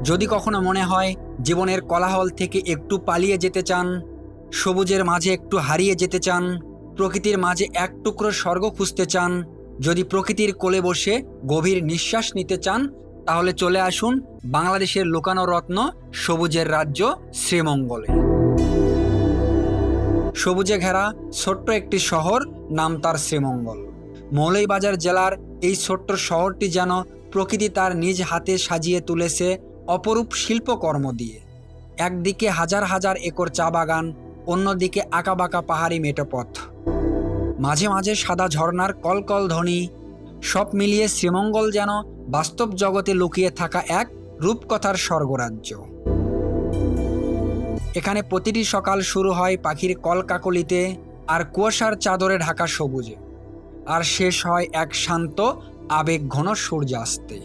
যদি কখনো মনে হয় জীবনের কোলাহল থেকে একটু পালিয়ে যেতে চান, সবুজের মাঝে একটু হারিয়ে যেতে চান, প্রকৃতির মাঝে এক টুকরো স্বর্গ খুঁজতে চান, যদি প্রকৃতির কোলে বসে গভীর নিঃশ্বাস নিতে চান, তাহলে চলে আসুন বাংলাদেশের লুকানো রত্ন সবুজের রাজ্য শ্রীমঙ্গলে। সবুজে ঘেরা ছোট্ট একটি শহর, নাম তার শ্রীমঙ্গল। মৌলভীবাজার জেলার এই ছোট্ট শহরটি যেন প্রকৃতি তার নিজ হাতে সাজিয়ে তুলেছে অপরূপ শিল্পকর্ম দিয়ে। একদিকে হাজার হাজার একর চা বাগান, অন্যদিকে আঁকাবাঁকা পাহাড়ি মেঠোপথ, মাঝে মাঝে সাদা ঝর্ণার কলকল ধ্বনি। সব মিলিয়ে শ্রীমঙ্গল যেন বাস্তব জগতে লুকিয়ে থাকা এক রূপকথার স্বর্গরাজ্য। এখানে প্রতিটি সকাল শুরু হয় পাখির কলকাকলিতে আর কুয়াশার চাদরে ঢাকা সবুজে, আর শেষ হয় এক শান্ত আবেগ ঘন সূর্যাস্তে।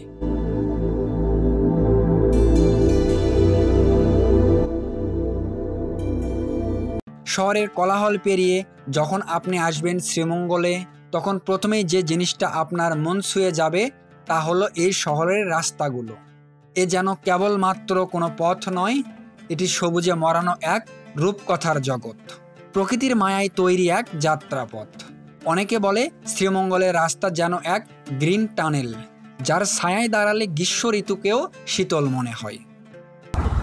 শহরের কোলাহল পেরিয়ে যখন আপনি আসবেন শ্রীমঙ্গলে, তখন প্রথমেই যে জিনিসটা আপনার মন ছুঁয়ে যাবে তা হলো এই শহরের রাস্তাগুলো। এ যেন কেবলমাত্র কোনো পথ নয়, এটি সবুজে মরানো এক রূপকথার জগৎ, প্রকৃতির মায়ায় তৈরি এক যাত্রাপথ। অনেকে বলে শ্রীমঙ্গলের রাস্তা যেন এক গ্রিন টানেল, যার ছায়ায় দাঁড়ালে গ্রীষ্ম ঋতুকেও শীতল মনে হয়।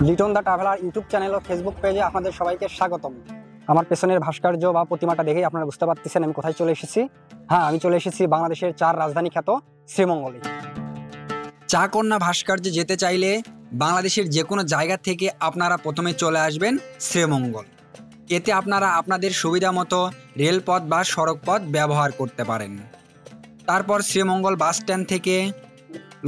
Liton the traveller YouTube channel ও ফেসবুক পেজে আপনাদের সবাইকে স্বাগতম। আমার পেছনের ভাস্কর্য বা প্রতিমাটা দেখেই আপনারা বুঝতে পারতেছেন আমি কোথায় চলে এসেছি। হ্যাঁ, আমি চলে এসেছি বাংলাদেশের চার রাজধানী খ্যাত শ্রীমঙ্গলে। চা কন্যা ভাস্কর্যে যেতে চাইলে বাংলাদেশের যে কোনো জায়গা থেকে আপনারা প্রথমে চলে আসবেন শ্রীমঙ্গল। এতে আপনারা আপনাদের সুবিধা মতো রেলপথ বা সড়ক পথ ব্যবহার করতে পারেন। তারপর শ্রীমঙ্গল বাস স্ট্যান্ড থেকে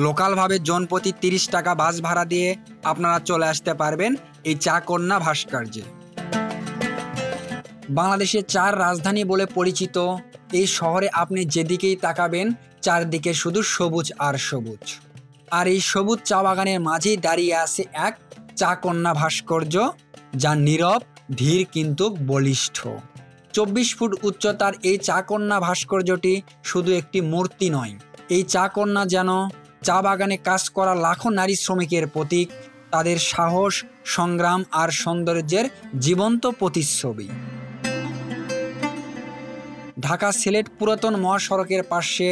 লোকালভাবে জনপ্রতি 30 টাকা বাস ভাড়া দিয়ে আপনারা চলে আসতে পারবেন এই চা কন্যা ভাস্কর্যে। বাংলাদেশের চার রাজধানী বলে পরিচিত এই শহরে আপনি যেদিকেই তাকাবেন চারদিকে শুধু সবুজ আর সবুজ। আর এই সবুজ চা বাগানের মাঝেই দাঁড়িয়ে আছে এক চা কন্যা ভাস্কর্য, যা নীরব, ধীর কিন্তু বলিষ্ঠ। 24 ফুট উচ্চতার এই চা কন্যা ভাস্কর্যটি শুধু একটি মূর্তি নয়, এই চা কন্যা যেন চা বাগানে কাজ করা লাখো নারী শ্রমিকের প্রতীক, তাদের সাহস, সংগ্রাম আর সৌন্দর্যের জীবন্ত প্রতিচ্ছবি। ঢাকা সিলেট পুরাতন মহাসড়কের পাশে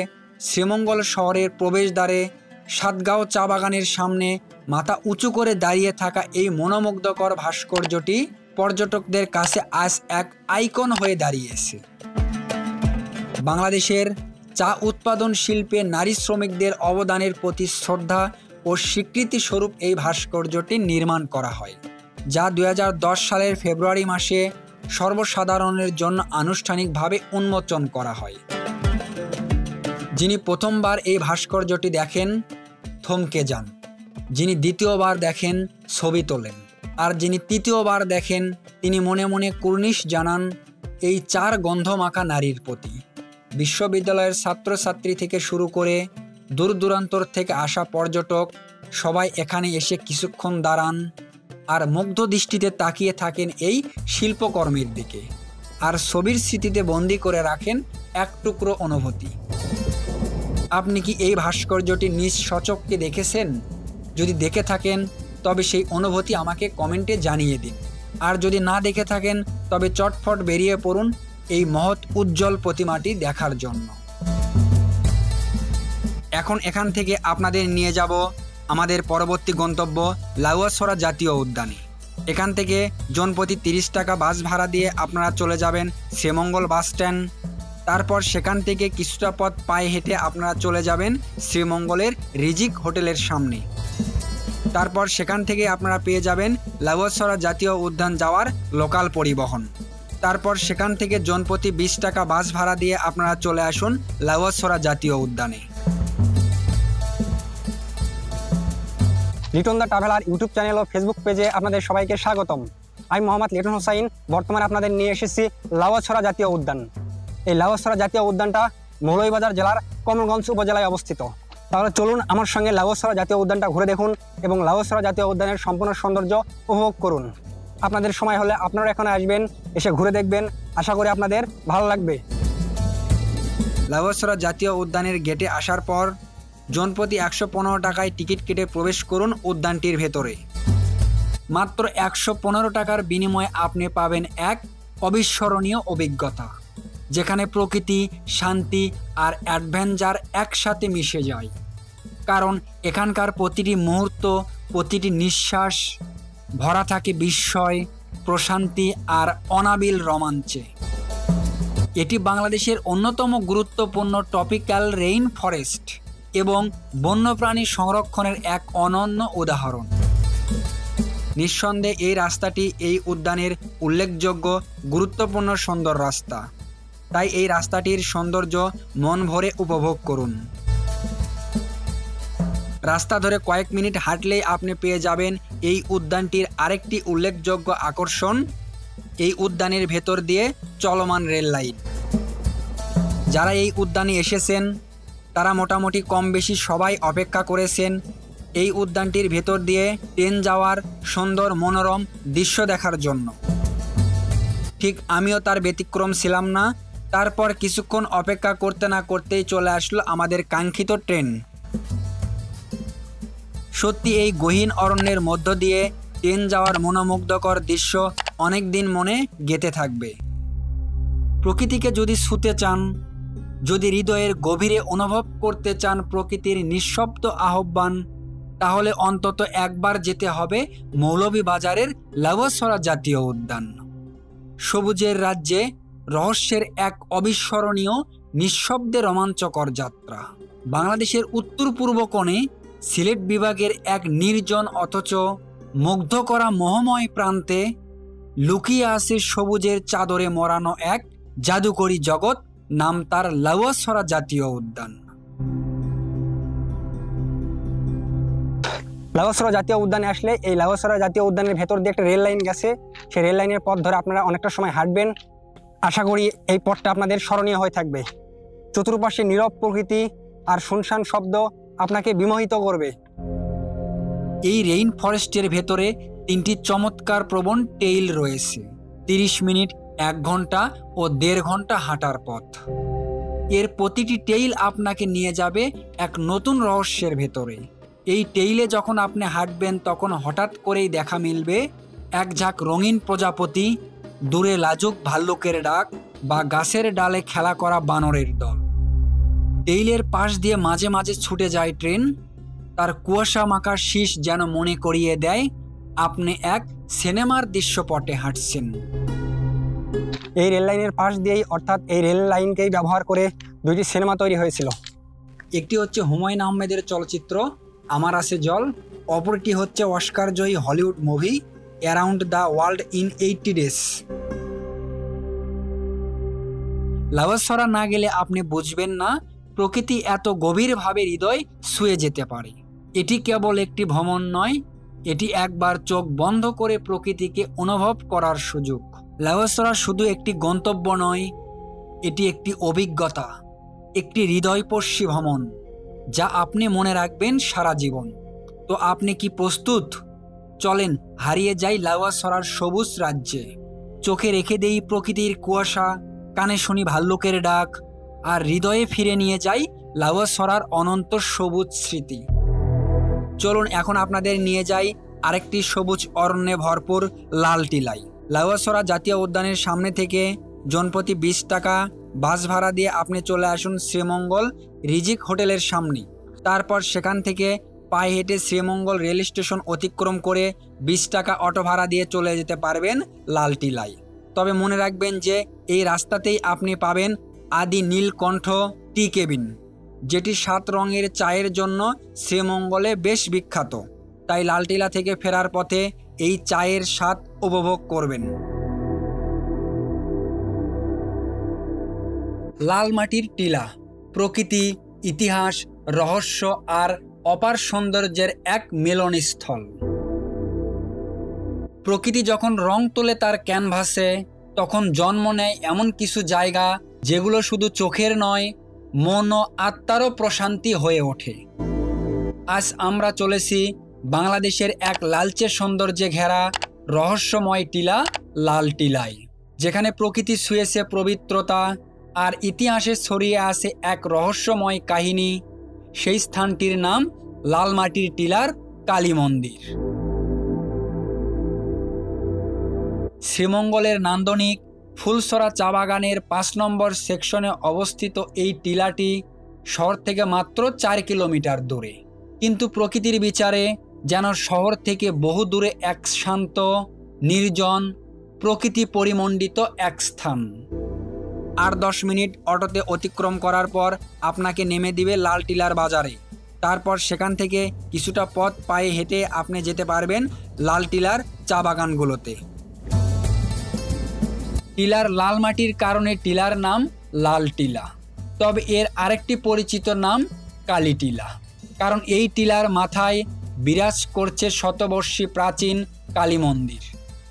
শ্রীমঙ্গল শহরের প্রবেশদ্বারে সাতগাঁও চা বাগানের সামনে মাথা উঁচু করে দাঁড়িয়ে থাকা এই মনোমুগ্ধকর ভাস্কর্যটি পর্যটকদের কাছে আজ এক আইকন হয়ে দাঁড়িয়েছে। বাংলাদেশের চা উৎপাদন শিল্পে নারী শ্রমিকদের অবদানের প্রতি শ্রদ্ধা ও স্বীকৃতি স্বরূপ এই ভাস্কর্যটি নির্মাণ করা হয়, যা 2010 সালের ফেব্রুয়ারি মাসে সর্বসাধারণের জন্য আনুষ্ঠানিকভাবে উন্মোচন করা হয়। যিনি প্রথমবার এই ভাস্কর্যটি দেখেন থমকে যান, যিনি দ্বিতীয়বার দেখেন ছবি তোলেন, আর যিনি তৃতীয়বার দেখেন তিনি মনে মনে কুর্নিশ জানান এই চার গন্ধমাখা নারীর প্রতি। বিশ্ববিদ্যালয়ের ছাত্রছাত্রী থেকে শুরু করে দূর দূরান্তর থেকে আসা পর্যটক সবাই এখানে এসে কিছুক্ষণ দাঁড়ান আর মুগ্ধ দৃষ্টিতে তাকিয়ে থাকেন এই শিল্পকর্মের দিকে, আর ছবির স্মৃতিতে বন্দি করে রাখেন এক টুকরো অনুভূতি। আপনি কি এই ভাস্কর্যটি নিজ সচক্ষে দেখেছেন? যদি দেখে থাকেন তবে সেই অনুভূতি আমাকে কমেন্টে জানিয়ে দিন, আর যদি না দেখে থাকেন তবে চটফট বেরিয়ে পড়ুন এই মহৎ উজ্জ্বল প্রতিমাটি দেখার জন্য। এখন এখান থেকে আপনাদের নিয়ে যাব আমাদের পরবর্তী গন্তব্য লাউয়াছড়া জাতীয় উদ্যানে। এখান থেকে জনপ্রতি 30 টাকা বাস ভাড়া দিয়ে আপনারা চলে যাবেন শ্রীমঙ্গল বাস স্ট্যান্ড। তারপর সেখান থেকে কিছুটা পথ পায়ে হেঁটে আপনারা চলে যাবেন শ্রীমঙ্গলের রিজিক হোটেলের সামনে। তারপর সেখান থেকে আপনারা পেয়ে যাবেন লাউয়াছড়া জাতীয় উদ্যান যাওয়ার লোকাল পরিবহন। তারপর সেখান থেকে জনপ্রতি 20 টাকা বাস ভাড়া দিয়ে আপনারা চলে আসুন লাউয়াছড়া জাতীয় উদ্যানে। Liton the traveller YouTube channel ও ফেসবুক পেজে আপনাদের সবাইকে স্বাগতম। আমি মোহাম্মদ লিটন হোসাইন, বর্তমানে আপনাদের নিয়ে এসেছি লাউয়াছড়া জাতীয় উদ্যান। এই লাউয়াছড়া জাতীয় উদ্যানটা মৌলভীবাজার জেলার কমলগঞ্জ উপজেলায় অবস্থিত। তাহলে চলুন আমার সঙ্গে লাউয়াছড়া জাতীয় উদ্যানটা ঘুরে দেখুন এবং লাউয়াছড়া জাতীয় উদ্যানের সম্পূর্ণ সৌন্দর্য উপভোগ করুন। আপনাদের সময় হলে আপনারা এখানে আসবেন, এসে ঘুরে দেখবেন, আশা করি আপনাদের ভালো লাগবে। লাউয়াছড়া জাতীয় উদ্যানের গেটে আসার পর জনপ্রতি 115 টাকায় টিকিট কেটে প্রবেশ করুন উদ্যানটির ভেতরে। মাত্র 115 টাকার বিনিময়ে আপনি পাবেন এক অবিস্মরণীয় অভিজ্ঞতা, যেখানে প্রকৃতি, শান্তি আর অ্যাডভেঞ্চার একসাথে মিশে যায়। কারণ এখানকার প্রতিটি মুহূর্ত, প্রতিটি নিঃশ্বাস ভরা থাকে বিস্ময়, প্রশান্তি আর অনাবিল রোমাঞ্চে। এটি বাংলাদেশের অন্যতম গুরুত্বপূর্ণ ট্রপিক্যাল রেইন ফরেস্ট এবং বন্যপ্রাণী সংরক্ষণের এক অনন্য উদাহরণ। নিঃসন্দেহে এই রাস্তাটি এই উদ্যানের উল্লেখযোগ্য গুরুত্বপূর্ণ সুন্দর রাস্তা, তাই এই রাস্তাটির সৌন্দর্য মন ভরে উপভোগ করুন। রাস্তা ধরে কয়েক মিনিট হাঁটলেই আপনি পেয়ে যাবেন এই উদ্যানটির আরেকটি উল্লেখযোগ্য আকর্ষণ, এই উদ্যানের ভেতর দিয়ে চলমান রেল লাইন। যারা এই উদ্যানে এসেছেন তারা মোটামুটি কম বেশি সবাই অপেক্ষা করেছেন এই উদ্যানটির ভেতর দিয়ে ট্রেন যাওয়ার সুন্দর মনোরম দৃশ্য দেখার জন্য। ঠিক আমিও তার ব্যতিক্রম ছিলাম না। তারপর কিছুক্ষণ অপেক্ষা করতে না করতেই চলে আসলো আমাদের কাঙ্ক্ষিত ট্রেন। সত্যি এই গহীন অরণ্যের মধ্য দিয়ে ট্রেন যাওয়ার মনোমুগ্ধকর দৃশ্য অনেক দিন মনে গেঁথে থাকবে। প্রকৃতিকে যদি ছুঁতে চান, যদি হৃদয়ের গভীরে অনুভব করতে চান প্রকৃতির নিঃশব্দ আহ্বান, তাহলে অন্তত একবার যেতে হবে মৌলভীবাজারের লাউয়াছড়া জাতীয় উদ্যান। সবুজের রাজ্যে রহস্যের এক অবিস্মরণীয় নিঃশব্দে রোমাঞ্চকর যাত্রা। বাংলাদেশের উত্তর পূর্ব কোণে সিলেট বিভাগের এক নির্জন অথচ মুগ্ধ করা মোহময় প্রান্তে লুকিয়ে আছে সবুজের চাদরে মোড়ানো এক জাদুকরী জগৎ, নাম তার লাউয়াছড়া জাতীয় উদ্যান। লাউয়াছড়া জাতীয় উদ্যানে আসলে এই লাউয়াছড়া জাতীয় উদ্যানের ভেতর দিয়ে একটা রেল লাইন গেছে। সেই রেল লাইনের পথ ধরে আপনারা অনেকটা সময় হাঁটবেন। আশা করি এই পথটা আপনাদের স্মরণীয় হয়ে থাকবে। চতুর্পাশে নীরব প্রকৃতি আর শুনশান শব্দ আপনাকে বিমোহিত করবে। এই রেইন ফরেস্টের ভেতরে 3টি চমৎকার প্রবণ টেইল রয়েছে। 30 মিনিট, 1 ঘন্টা ও 1.5 ঘন্টা হাঁটার পথ। এর প্রতিটি টেইল আপনাকে নিয়ে যাবে এক নতুন রহস্যের ভেতরে। এই টেইলে যখন আপনি হাঁটবেন তখন হঠাৎ করেই দেখা মিলবে এক ঝাঁক রঙিন প্রজাপতি, দূরে লাজুক ভাল্লুকের ডাক বা গাছের ডালে খেলা করা বানরের দল। টেইলের পাশ দিয়ে মাঝে মাঝে ছুটে যায় ট্রেন, তার কুয়াশা মাখা শীষ যেন মনে করিয়ে দেয় আপনি এক সিনেমার দৃশ্যপটে হাঁটছেন। এই রেল লাইনের পাশ দিয়েই, অর্থাৎ এই রেল লাইনকেই ব্যবহার করে 2টি সিনেমা তৈরি হয়েছিল। একটি হচ্ছে হুমায়ুন আহমেদের চলচ্চিত্র আমার আছে জল, অপরটি হচ্ছে অস্কারজয়ী Hollywood movie around the world in 80 days. Lawachara না গেলে আপনি বুঝবেন না প্রকৃতি এত গভীরভাবে হৃদয় ছুঁয়ে যেতে পারে। এটি কেবল একটি ভ্রমণ নয়, এটি একবার চোখ বন্ধ করে প্রকৃতিকে অনুভব করার সুযোগ। লাউয়াছড়া শুধু একটি গন্তব্য নয়, এটি একটি অভিজ্ঞতা, একটি হৃদয়স্পর্শী ভ্রমণ যা আপনি মনে রাখবেন সারা জীবন। তো আপনি কি প্রস্তুত? চলেন হারিয়ে যাই লাউয়াছড়ার সবুজ রাজ্যে। চোখে রেখে দেই প্রকৃতির কুয়াশা, কানে শুনি ভাল্লুকের ডাক, আর হৃদয়ে ফিরে নিয়ে যাই লাউয়াছড়ার অনন্ত সবুজ স্মৃতি। চলুন এখন আপনাদের নিয়ে যাই আরেকটি সবুজ অরণ্যে ভরপুর লালটিলাই। লাউয়াছড়া জাতীয় উদ্যানের সামনে থেকে জনপ্রতি 20 টাকা বাস ভাড়া দিয়ে আপনি চলে আসুন শ্রীমঙ্গল রিজিক হোটেলের সামনে। তারপর সেখান থেকে পায়ে হেঁটে শ্রীমঙ্গল রেল স্টেশন অতিক্রম করে 20 টাকা অটো ভাড়া দিয়ে চলে যেতে পারবেন লালটিলাই। তবে মনে রাখবেন যে এই রাস্তাতেই আপনি পাবেন আদি নীলকণ্ঠ টি কেবিন, যেটি 7 রঙের চায়ের জন্য শ্রীমঙ্গলে বেশ বিখ্যাত। তাই লালটিলা থেকে ফেরার পথে এই চায়ের স্বাদ উপভোগ করবেন। লাল মাটির টিলা, প্রকৃতি, ইতিহাস, রহস্য আর অপার সৌন্দর্যের এক মিলনস্থল। প্রকৃতি যখন রং তোলে তার ক্যানভাসে, তখন জন্ম নেয় এমন কিছু জায়গা যেগুলো শুধু চোখের নয়, মন ও আত্মারও প্রশান্তি হয়ে ওঠে। আজ আমরা চলেছি বাংলাদেশের এক লালচে সৌন্দর্যে ঘেরা রহস্যময় টিলা লালটিলায়, যেখানে প্রকৃতি ছুঁয়েছে পবিত্রতা আর ইতিহাসে ছড়িয়ে আছে এক রহস্যময় কাহিনী। সেই স্থানটির নাম লালমাটির টিলার কালী মন্দির। শ্রীমঙ্গলের নান্দনিক ফুলসরা চা বাগানের 5 নম্বর সেকশনে অবস্থিত এই টিলাটি শহর থেকে মাত্র 4 কিলোমিটার দূরে, কিন্তু প্রকৃতির বিচারে যেন শহর থেকে বহু দূরে এক শান্ত, নির্জন, প্রকৃতি পরিমণ্ডিত এক স্থান। আর 10 মিনিট অটোতে অতিক্রম করার পর আপনাকে নেমে দিবে লাল টিলার বাজারে। তারপর সেখান থেকে কিছুটা পথ পায়ে হেঁটে আপনি যেতে পারবেন লাল টিলার চা বাগানগুলোতে। টিলার লাল মাটির কারণে টিলার নাম লাল টিলা, তবে এর আরেকটি পরিচিত নাম কালী টিলা, কারণ এই টিলার মাথায় বিরাজ করছে শতবর্ষী প্রাচীন কালী মন্দির,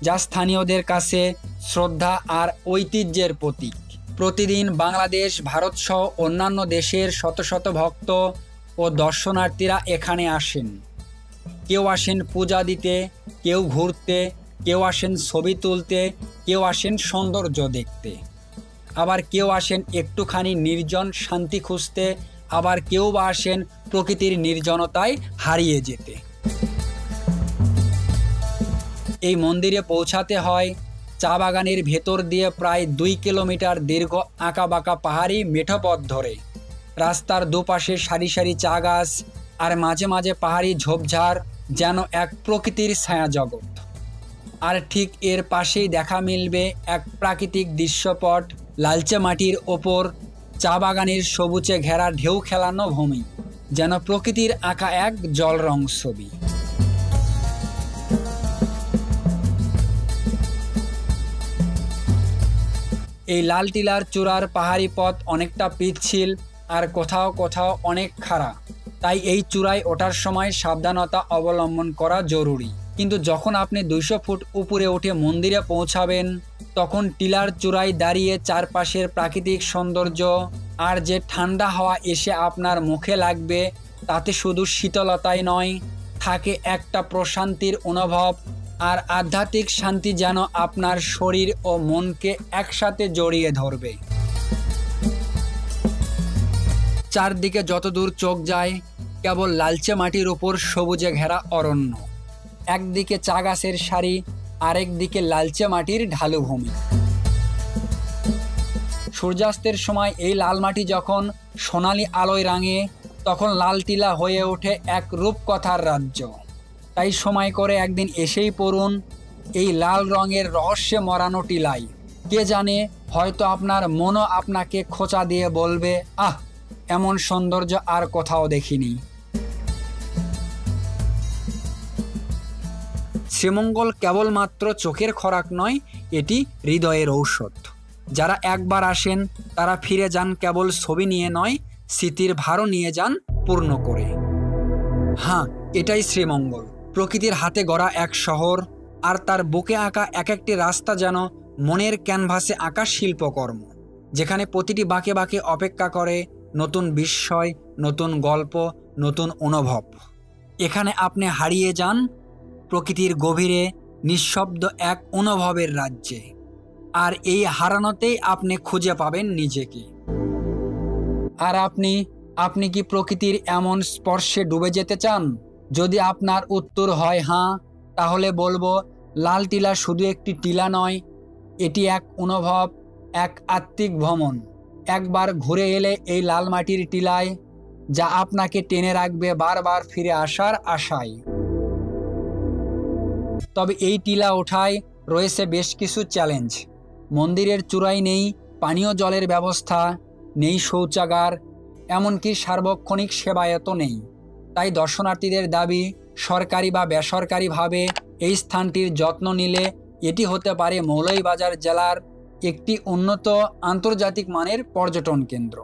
যা স্থানীয়দের কাছে শ্রদ্ধা আর ঐতিহ্যের প্রতীক। প্রতিদিন বাংলাদেশ, ভারত সহ অন্যান্য দেশের শত শত ভক্ত ও দর্শনার্থীরা এখানে আসেন। কেউ আসেন পূজা দিতে, কেউ ঘুরতে, কেউ আসেন ছবি তুলতে, কেউ আসেন সৌন্দর্য দেখতে, আবার কেউ আসেন একটুখানি নির্জন শান্তি খুঁজতে, আবার কেউ বা আসেন প্রকৃতির নির্জনতায় হারিয়ে যেতে। এই মন্দিরে পৌঁছাতে হয় চা বাগানের ভেতর দিয়ে প্রায় 2 কিলোমিটার দীর্ঘ আঁকাবাঁকা পাহাড়ি মেঠো পথ ধরে। রাস্তার দুপাশে সারি সারি চা গাছ আর মাঝে মাঝে পাহাড়ি ঝোপঝাড়, যেন এক প্রকৃতির ছায়া জগৎ। আর ঠিক এর পাশেই দেখা মিলবে এক প্রাকৃতিক দৃশ্যপট, লালচে মাটির ওপর চা বাগানের সবুজে ঘেরা ঢেউ খেলানো ভূমি, যেন প্রকৃতির আঁকা এক জলরং ছবি। এই লাল টিলার চূড়ার পাহাড়ি পথ অনেকটা পিচ্ছিল আর কোথাও কোথাও অনেক খাড়া, তাই এই চূড়ায় ওঠার সময় সাবধানতা অবলম্বন করা জরুরি। কিন্তু যখন আপনি 200 ফুট উপরে উঠে মন্দিরে পৌঁছাবেন, তখন টিলার চূড়ায় দাঁড়িয়ে চারপাশের প্রাকৃতিক সৌন্দর্য আর যে ঠান্ডা হাওয়া এসে আপনার মুখে লাগবে, তাতে শুধু শীতলতাই নয়, থাকে একটা প্রশান্তির অনুভব আর আধ্যাত্মিক শান্তি, যেন আপনার শরীর ও মনকে একসাথে জড়িয়ে ধরবে। চারদিকে যতদূর চোখ যায় কেবল লালচে মাটির উপর সবুজে ঘেরা অরণ্য, একদিকে চা গাছের সারি, আরেক দিকে লালচে মাটির ঢালু ভূমি। সূর্যাস্তের সময় এই লাল মাটি যখন সোনালি আলোয় রাঙে, তখন লাল টিলা হয়ে ওঠে এক রূপকথার রাজ্য। তাই সময় করে একদিন এসেই পড়ুন এই লাল রঙের রহস্যে মরানো টিলায়। কে জানে, হয়তো আপনার মনও আপনাকে খোঁচা দিয়ে বলবে, আহ, এমন সৌন্দর্য আর কোথাও দেখিনি। শ্রীমঙ্গল কেবলমাত্র চোখের খোরাক নয়, এটি হৃদয়ের ঔষধ। যারা একবার আসেন তারা ফিরে যান কেবল ছবি নিয়ে নয়, স্মৃতির ভারও নিয়ে যান পূর্ণ করে। হ্যাঁ, এটাই শ্রীমঙ্গল, প্রকৃতির হাতে গড়া এক শহর, আর তার বুকে আঁকা এক একটি রাস্তা যেন মনের ক্যানভাসে আঁকা শিল্পকর্ম, যেখানে প্রতিটি বাঁকে বাঁকে অপেক্ষা করে নতুন বিস্ময়, নতুন গল্প, নতুন অনুভব। এখানে আপনি হারিয়ে যান প্রকৃতির গভীরে, নিঃশব্দ এক অনুভবের রাজ্যে, আর এই হারানোতেই আপনি খুঁজে পাবেন নিজেকে। আর আপনি কি প্রকৃতির এমন স্পর্শে ডুবে যেতে চান? যদি আপনার উত্তর হয় হ্যাঁ, তাহলে বলবো লাল টিলা শুধু একটি টিলা নয়, এটি এক অনুভব, এক আত্মিক ভ্রমণ। একবার ঘুরে এলে এই লাল মাটির টিলায়, যা আপনাকে টেনে রাখবে বারবার ফিরে আসার আশায়। তবে এই টিলা ওঠায় রয়েছে বেশ কিছু চ্যালেঞ্জ। মন্দিরের চূড়ায় নেই পানীয় জলের ব্যবস্থা, নেই শৌচাগার, এমনকি সার্বক্ষণিক সেবায়তও নেই। তাই দর্শনার্থীদের দাবি, সরকারি বা বেসরকারিভাবে এই স্থানটির যত্ন নিলে এটি হতে পারে মৌলভীবাজার জেলার একটি উন্নত আন্তর্জাতিক মানের পর্যটন কেন্দ্র।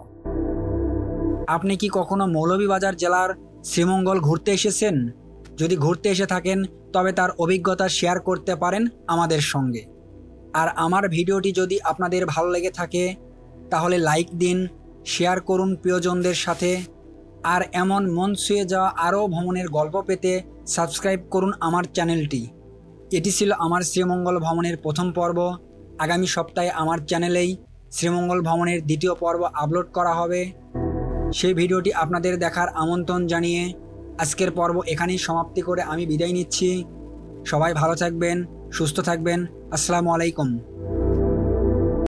আপনি কি কখনো মৌলভীবাজার জেলার শ্রীমঙ্গল ঘুরতে এসেছেন? যদি ঘুরতে এসে থাকেন তবে তার অভিজ্ঞতা শেয়ার করতে পারেন আমাদের সঙ্গে। আর আমার ভিডিওটি যদি আপনাদের ভালো লেগে থাকে তাহলে লাইক দিন, শেয়ার করুন প্রিয়জনদের সাথে, আর এমন মন ছুঁয়ে যাওয়া আরও ভ্রমণের গল্প পেতে সাবস্ক্রাইব করুন আমার চ্যানেলটি। এটি ছিল আমার শ্রীমঙ্গল ভ্রমণের প্রথম পর্ব। আগামী সপ্তাহে আমার চ্যানেলেই শ্রীমঙ্গল ভ্রমণের দ্বিতীয় পর্ব আপলোড করা হবে। সেই ভিডিওটি আপনাদের দেখার আমন্ত্রণ জানিয়ে আজকের পর্ব এখানেই সমাপ্তি করে আমি বিদায় নিচ্ছি। সবাই ভালো থাকবেন, সুস্থ থাকবেন। আসসালামু আলাইকুম।